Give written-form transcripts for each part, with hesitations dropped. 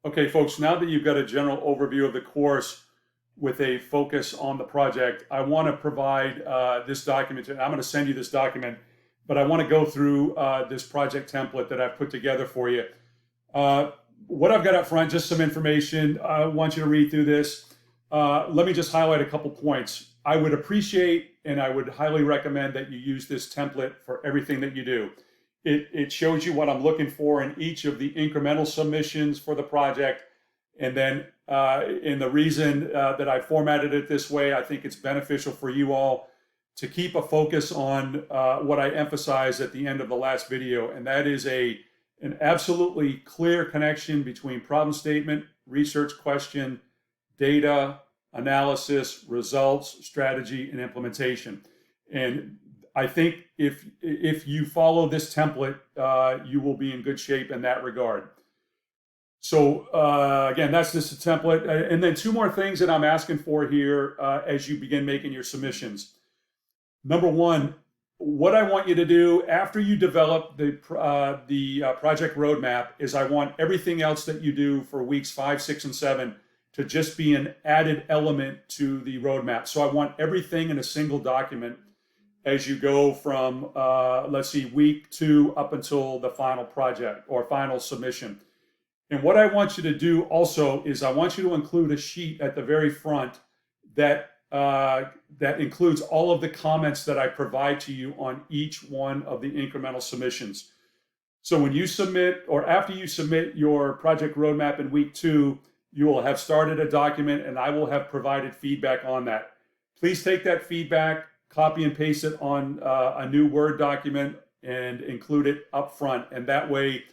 Okay, folks, now that you've got a general overview of the course with a focus on the project, I want to provide this document. I'm going to send you this document, but I want to go through this project template that I've put together for you. Uh, what I've got up front, just some information. I want you to read through this. Let me just highlight a couple points. I would appreciate and I would highly recommend that you use this template for everything that you do. It shows you what I'm looking for in each of the incremental submissions for the project. And then in the reason that I formatted it this way, I think it's beneficial for you all to keep a focus on what I emphasized at the end of the last video, and that is an absolutely clear connection between problem statement, research question, data, analysis, results, strategy, and implementation. And I think if you follow this template, you will be in good shape in that regard. So again, that's just a template. And then two more things that I'm asking for here as you begin making your submissions. Number one, what I want you to do after you develop the project roadmap is I want everything else that you do for weeks 5, 6, and 7 to just be an added element to the roadmap. So I want everything in a single document as you go from, let's see, week 2 up until the final project or final submission. And what I want you to do also is I want you to include a sheet at the very front that that includes all of the comments that I provide to you on each one of the incremental submissions. So when you submit or after you submit your project roadmap in week 2, you will have started a document and I will have provided feedback on that. Please take that feedback, copy and paste it on a new Word document and include it up front. And that way,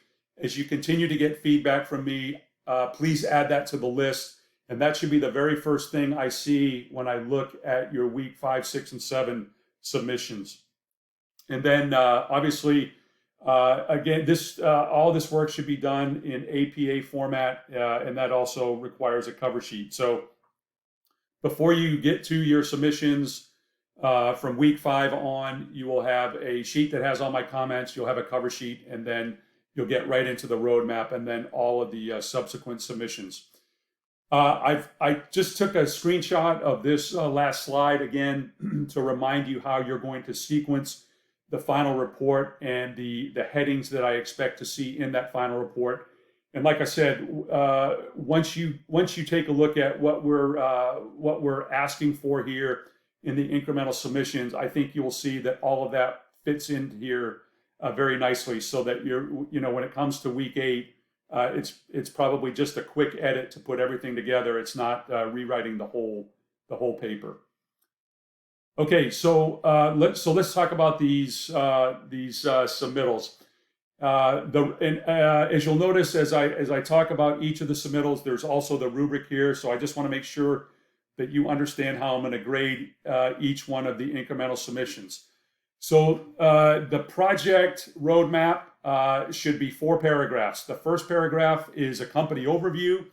as you continue to get feedback from me, please add that to the list. And that should be the very first thing I see when I look at your week 5, 6, and 7 submissions. And then obviously, again, this all this work should be done in APA format, and that also requires a cover sheet. So before you get to your submissions from week 5 on, you will have a sheet that has all my comments. You'll have a cover sheet, and then you'll get right into the roadmap and then all of the subsequent submissions. I just took a screenshot of this last slide again to remind you how you're going to sequence the final report and the headings that I expect to see in that final report. And like I said, once you take a look at what we're asking for here in the incremental submissions, I think you will see that all of that fits in here very nicely, so that when it comes to week 8. It's probably just a quick edit to put everything together. It's not rewriting the whole paper. Okay, so let's talk about these submittals. As you'll notice, as I talk about each of the submittals, there's also the rubric here. So I just want to make sure that you understand how I'm going to grade each one of the incremental submissions. So the project roadmap should be 4 paragraphs. The first paragraph is a company overview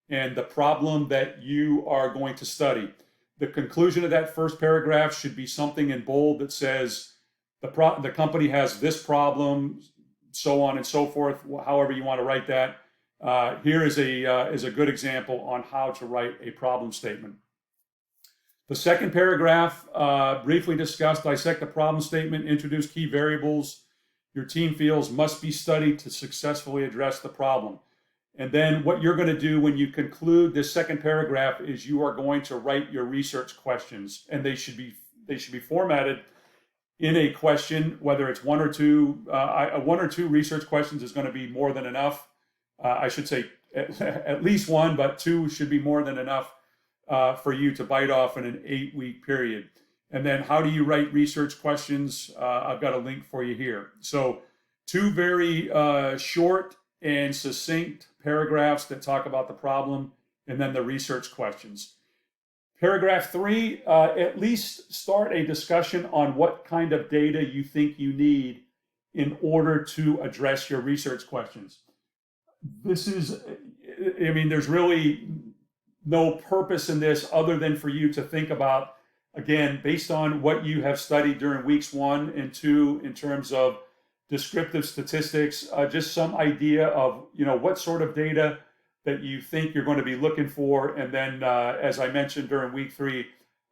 and the problem that you are going to study. The conclusion of that first paragraph should be something in bold that says the company has this problem, so on and so forth, however you want to write that. Here is a good example on how to write a problem statement. The second paragraph, briefly discuss, dissect the problem statement, introduce key variables your team feels must be studied to successfully address the problem. And then what you're going to do when you conclude this second paragraph is you are going to write your research questions, and they should be formatted in a question, whether it's 1 or 2. 1 or 2 research questions is going to be more than enough. I should say at least 1, but 2 should be more than enough for you to bite off in an 8-week period. And then how do you write research questions? I've got a link for you here. So 2 very short and succinct paragraphs that talk about the problem, and then the research questions. Paragraph 3, at least start a discussion on what kind of data you think you need in order to address your research questions. There's really no purpose in this other than for you to think about, again, based on what you have studied during weeks 1 and 2 in terms of descriptive statistics, just some idea of what sort of data that you think you're going to be looking for. And then, as I mentioned during week 3,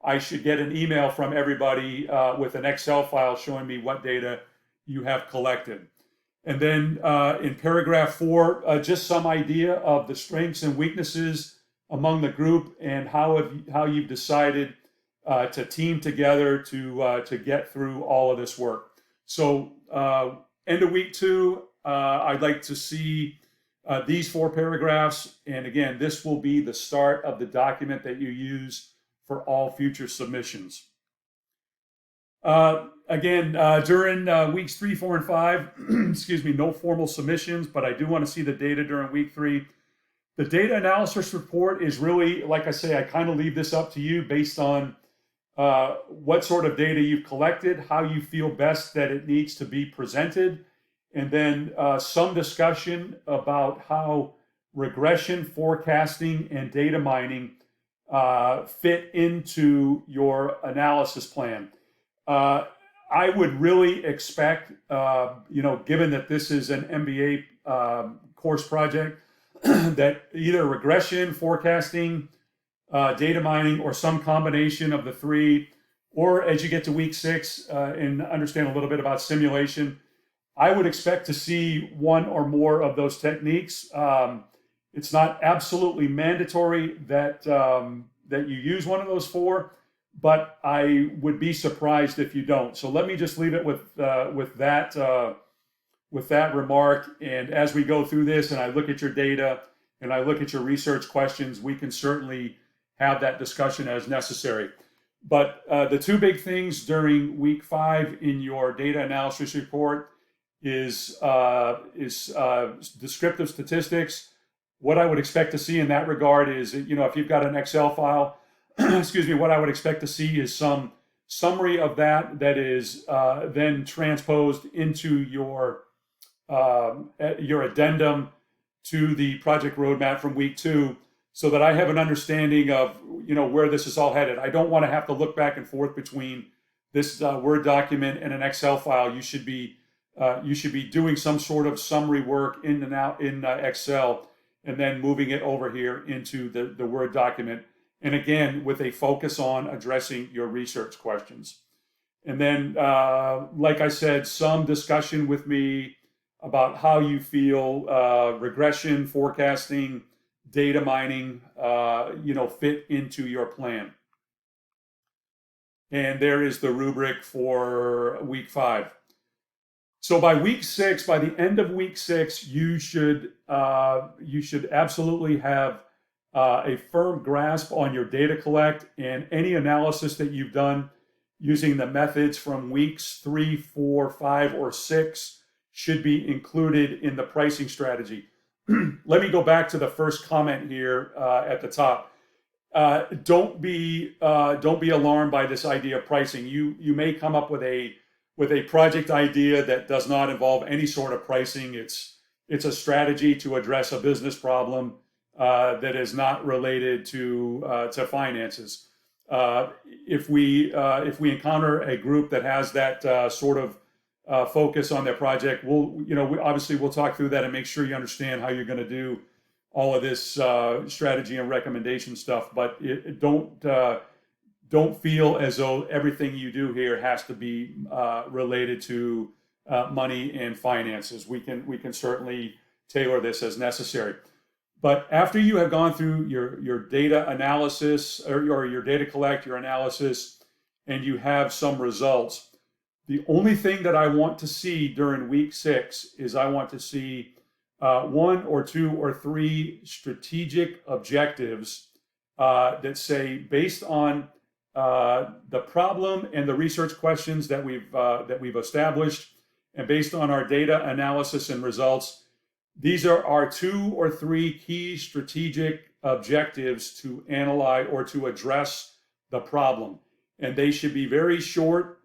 I should get an email from everybody with an Excel file showing me what data you have collected. And then in paragraph 4, just some idea of the strengths and weaknesses among the group and how you've decided to team together to get through all of this work. So end of week 2, I'd like to see these 4 paragraphs. And again, this will be the start of the document that you use for all future submissions. During weeks 3, 4, and 5, excuse me, no formal submissions, but I do want to see the data during week 3. The data analysis report is really, like I say, I kind of leave this up to you based on what sort of data you've collected, how you feel best that it needs to be presented, and then some discussion about how regression, forecasting, and data mining fit into your analysis plan. I would really expect, given that this is an MBA course project, that either regression, forecasting, data mining, or some combination of the 3, or as you get to week 6 and understand a little bit about simulation, I would expect to see one or more of those techniques. It's not absolutely mandatory that you use one of those 4, but I would be surprised if you don't. So let me just leave it with that remark. And as we go through this, and I look at your data and I look at your research questions, we can certainly have that discussion as necessary. But the 2 big things during week 5 in your data analysis report is descriptive statistics. What I would expect to see in that regard is, if you've got an Excel file, excuse me, what I would expect to see is some summary of that is then transposed into your addendum to the project roadmap from week 2, so that I have an understanding of where this is all headed. I don't want to have to look back and forth between this Word document and an Excel file. You should be doing some sort of summary work in Excel, and then moving it over here into the Word document. And again, with a focus on addressing your research questions. And then, like I said, some discussion with me about how you feel regression, forecasting, data mining, fit into your plan. And there is the rubric for week 5. So by week 6, by the end of week 6, you should absolutely have a firm grasp on your data collect and any analysis that you've done using the methods from weeks 3, 4, 5, or 6 should be included in the pricing strategy. Let me go back to the first comment here at the top. Don't be alarmed by this idea of pricing. You may come up with a project idea that does not involve any sort of pricing. It's a strategy to address a business problem that is not related to finances. If we encounter a group that has that sort of focus on their project, we'll talk through that and make sure you understand how you're going to do all of this strategy and recommendation stuff. But don't feel as though everything you do here has to be related to money and finances. We can certainly tailor this as necessary. But after you have gone through your data analysis or your data collect, your analysis, and you have some results, the only thing that I want to see during week 6 is I want to see 1 or 2 or 3 strategic objectives that say, based on the problem and the research questions that we've established, and based on our data analysis and results, these are our 2 or 3 key strategic objectives to analyze or to address the problem. And they should be very short.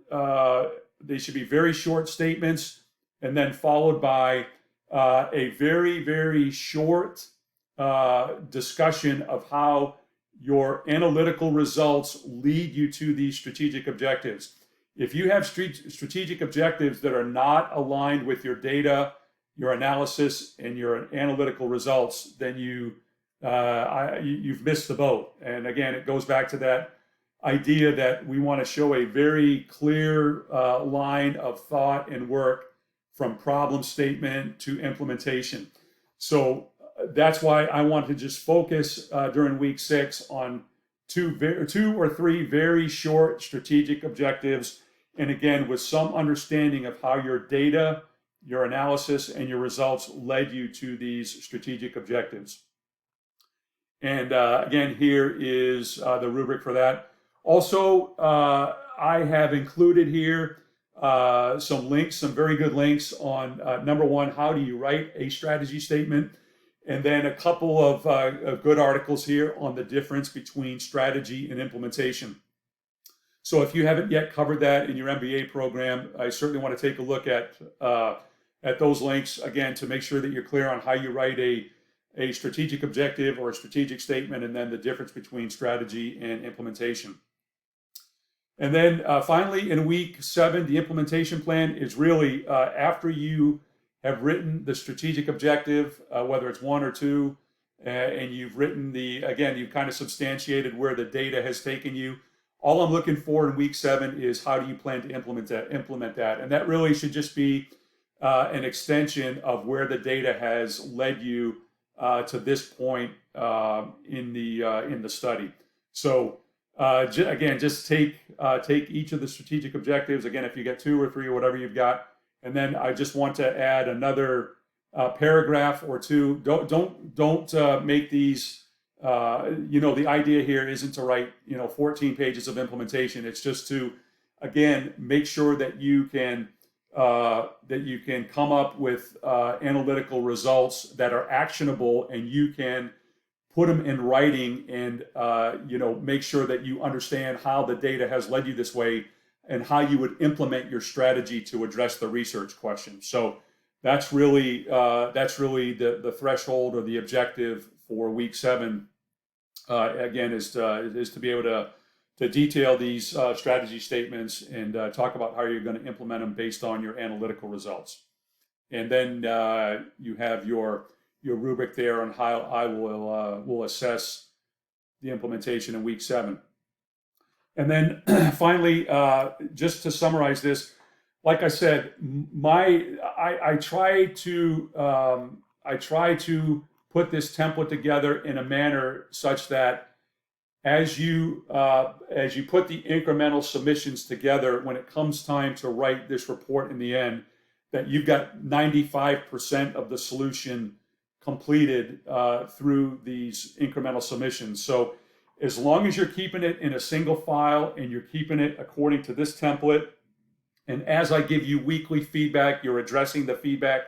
They should be very short statements, and then followed by a very, very short discussion of how your analytical results lead you to these strategic objectives. If you have strategic objectives that are not aligned with your data, your analysis, and your analytical results, then you you've missed the boat. And again, it goes back to that idea that we want to show a very clear line of thought and work from problem statement to implementation. So that's why I want to just focus during week 6 on two or three very short strategic objectives. And again, with some understanding of how your data, your analysis, and your results led you to these strategic objectives. And again, here is the rubric for that. Also, I have included here some links, some very good links on number one, how do you write a strategy statement? And then a couple of good articles here on the difference between strategy and implementation. So if you haven't yet covered that in your MBA program, I certainly want to take a look at those links, again, to make sure that you're clear on how you write a strategic objective or a strategic statement, and then the difference between strategy and implementation. And then finally, in week 7, the implementation plan is really after you have written the strategic objective, whether it's 1 or 2, and you've written you've kind of substantiated where the data has taken you. All I'm looking for in week 7 is how do you plan to implement that. And that really should just be an extension of where the data has led you to this point in the study. So again, just take each of the strategic objectives. Again, if you get 2 or 3 or whatever you've got, and then I just want to add another paragraph or 2. Don't make these. The idea here isn't to write 14 pages of implementation. It's just to, again, make sure that you can come up with analytical results that are actionable, and you can put them in writing, and make sure that you understand how the data has led you this way and how you would implement your strategy to address the research question. So that's really the threshold or the objective for week 7. Again, is to be able to detail these strategy statements and talk about how you're going to implement them based on your analytical results. And then you have your rubric there on how I will assess the implementation in week 7. And then finally, just to summarize this, like I said, I try to put this template together in a manner such that as you put the incremental submissions together, when it comes time to write this report in the end, that you've got 95% of the solution completed through these incremental submissions. So as long as you're keeping it in a single file and you're keeping it according to this template, and as I give you weekly feedback, you're addressing the feedback.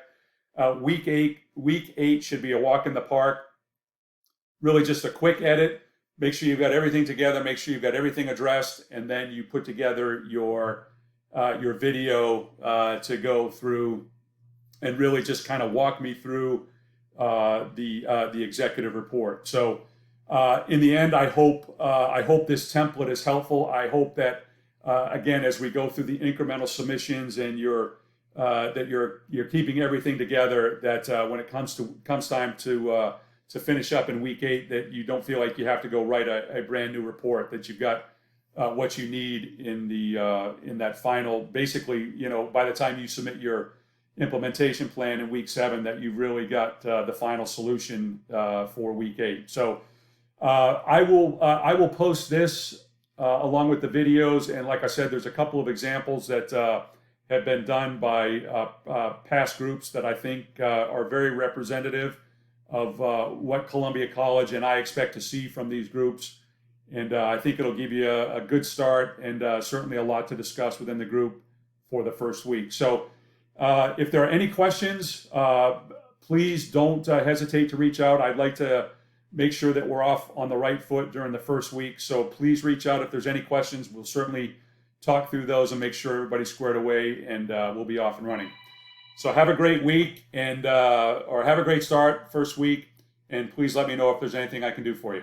Week 8 should be a walk in the park. Really just a quick edit. Make sure you've got everything together. Make sure you've got everything addressed, and then you put together your video to go through and really just kind of walk me through the executive report. So in the end, I hope this template is helpful. I hope that again, as we go through the incremental submissions and you're keeping everything together, that when it comes time to finish up in week 8, that you don't feel like you have to go write a brand new report, that you've got what you need in that final, basically, by the time you submit your implementation plan in week 7, that you've really got the final solution for week 8. So I will post this along with the videos, and like I said, there's a couple of examples that have been done by past groups that I think are very representative of what Columbia College and I expect to see from these groups. And I think it'll give you a good start, and certainly a lot to discuss within the group for the first week. So if there are any questions, please don't hesitate to reach out. I'd like to make sure that we're off on the right foot during the first week. So please reach out if there's any questions. We'll certainly talk through those and make sure everybody's squared away, and we'll be off and running. So have a great week, and or have a great start, first week, and please let me know if there's anything I can do for you.